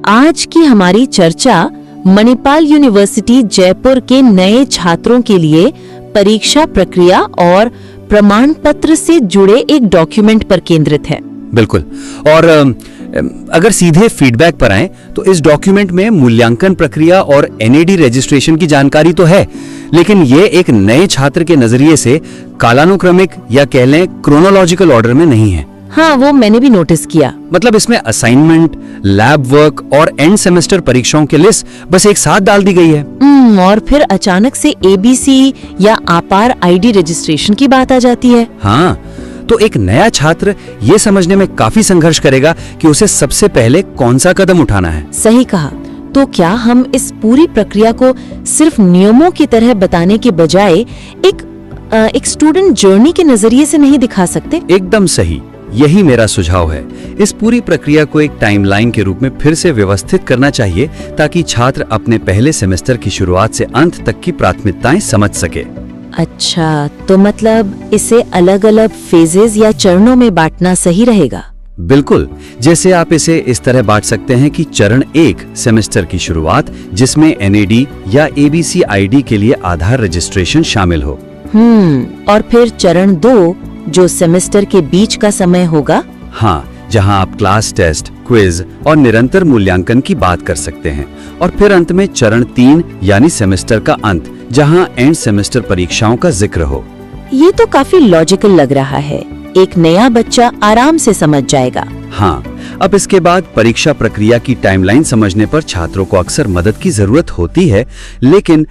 आज की हमारी चर्चा मणिपाल यूनिवर्सिटी जयपुर के नए छात्रों के लिए परीक्षा प्रक्रिया और प्रमाण पत्र से जुड़े एक डॉक्यूमेंट पर केंद्रित है। बिल्कुल। और अगर सीधे फीडबैक पर आएं तो इस डॉक्यूमेंट में मूल्यांकन प्रक्रिया और एनएडी रजिस्ट्रेशन की जानकारी तो है, लेकिन ये एक नए छात्र के नजरिए से कालानुक्रमिक या कह लें क्रोनोलॉजिकल ऑर्डर में नहीं है। हाँ, वो मैंने भी नोटिस किया। मतलब इसमें असाइनमेंट, लैब वर्क और एंड सेमेस्टर परीक्षाओं की लिस्ट बस एक साथ डाल दी गई है। और फिर अचानक से एबीसी या आपार आईडी रजिस्ट्रेशन की बात आ जाती है। हाँ, तो एक नया छात्र ये समझने में काफी संघर्ष करेगा कि उसे सबसे पहले कौन सा कदम उठाना है। सही कहा। तो क्या हम इस पूरी प्रक्रिया को सिर्फ नियमों की तरह बताने के बजाय एक स्टूडेंट जर्नी के नजरिए से नहीं दिखा सकते? एकदम सही, यही मेरा सुझाव है। इस पूरी प्रक्रिया को एक टाइमलाइन के रूप में फिर से व्यवस्थित करना चाहिए ताकि छात्र अपने पहले सेमेस्टर की शुरुआत से अंत तक की प्राथमिकताएं समझ सके। अच्छा, तो मतलब इसे अलग अलग फेजेस या चरणों में बांटना सही रहेगा? बिल्कुल। जैसे आप इसे इस तरह बांट सकते हैं कि चरण 1 सेमेस्टर की शुरुआत, जिसमें एनएडी या एबीसी आईडी के लिए आधार रजिस्ट्रेशन शामिल हो। और फिर चरण 2 जो सेमेस्टर के बीच का समय होगा। हाँ, जहां आप क्लास टेस्ट, क्विज और निरंतर मूल्यांकन की बात कर सकते हैं। और फिर अंत में चरण 3 यानी सेमेस्टर का अंत, जहां एंड सेमेस्टर परीक्षाओं का जिक्र हो। ये तो काफी लॉजिकल लग रहा है। एक नया बच्चा आराम से समझ जाएगा। हाँ, अब इसके बाद परीक्षा प्रक्रिया की टाइमलाइन समझने पर छात्रों को अक्सर मदद की जरूरत होती है, लेकिन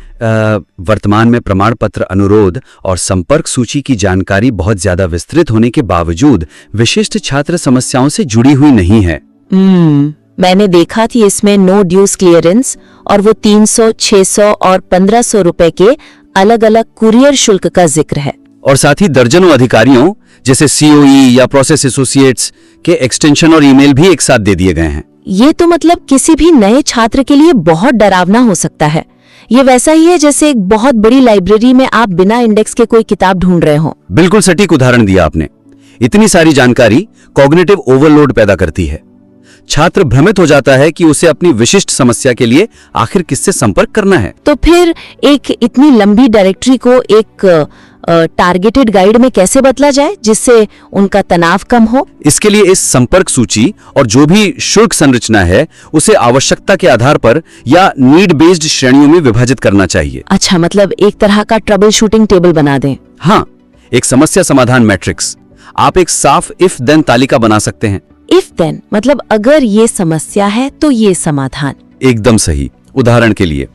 वर्तमान में प्रमाण पत्र अनुरोध और संपर्क सूची की जानकारी बहुत ज्यादा विस्तृत होने के बावजूद विशिष्ट छात्र समस्याओं से जुड़ी हुई नहीं है। मैंने देखा थी इसमें नो ड्यूज क्लियरेंस और वो 300, 600 और 1500 रुपए के अलग अलग कुरियर शुल्क का जिक्र है। और साथ ही दर्जनों अधिकारियों जैसे सीओई या प्रोसेस एसोसिएट्स के एक्सटेंशन और ईमेल भी एक साथ दे दिए गए हैं। ये तो मतलब किसी भी नए छात्र के लिए बहुत डरावना हो सकता है। ये वैसा ही है जैसे एक बहुत बड़ी लाइब्रेरी में आप बिना इंडेक्स के कोई किताब ढूंढ रहे हो। बिल्कुल सटीक उदाहरण दिया आपने। इतनी सारी जानकारी कॉग्निटिव ओवरलोड पैदा करती है। छात्र भ्रमित हो जाता है कि उसे अपनी विशिष्ट समस्या के लिए आखिर किससे संपर्क करना है। तो फिर एक इतनी लंबी डायरेक्टरी को एक टारगेटेड गाइड में कैसे बदला जाए जिससे उनका तनाव कम हो? इसके लिए इस संपर्क सूची और जो भी शुल्क संरचना है उसे आवश्यकता के आधार पर या नीड बेस्ड श्रेणियों में विभाजित करना चाहिए। अच्छा, मतलब एक तरह का ट्रबल शूटिंग टेबल बना दें। हाँ, एक समस्या समाधान मैट्रिक्स। आप एक साफ इफ देन तालिका बना सकते हैं। इफ देन मतलब अगर ये समस्या है तो ये समाधान। एकदम सही। उदाहरण के लिए,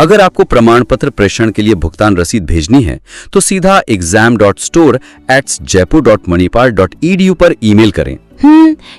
अगर आपको प्रमाण पत्र प्रेषण के लिए भुगतान रसीद भेजनी है तो सीधा exam.store@jaipur.manipal.edu पर ईमेल करें।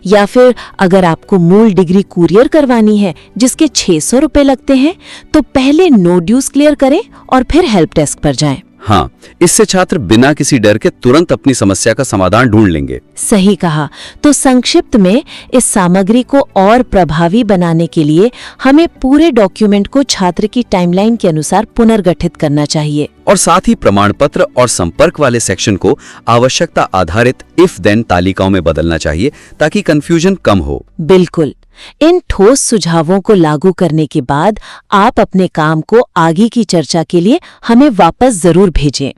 या फिर अगर आपको मूल डिग्री कुरियर करवानी है जिसके 600 रुपए लगते हैं तो पहले नो ड्यूज क्लियर करें और फिर हेल्प डेस्क पर जाएं। हाँ, इससे छात्र बिना किसी डर के तुरंत अपनी समस्या का समाधान ढूंढ लेंगे। सही कहा। तो संक्षिप्त में इस सामग्री को और प्रभावी बनाने के लिए हमें पूरे डॉक्यूमेंट को छात्र की टाइमलाइन के अनुसार पुनर्गठित करना चाहिए और साथ ही प्रमाण पत्र और संपर्क वाले सेक्शन को आवश्यकता आधारित इफ देन तालिकाओं में बदलना चाहिए ताकि कंफ्यूजन कम हो। बिल्कुल। इन ठोस सुझावों को लागू करने के बाद आप अपने काम को आगे की चर्चा के लिए हमें वापस जरूर भेजें।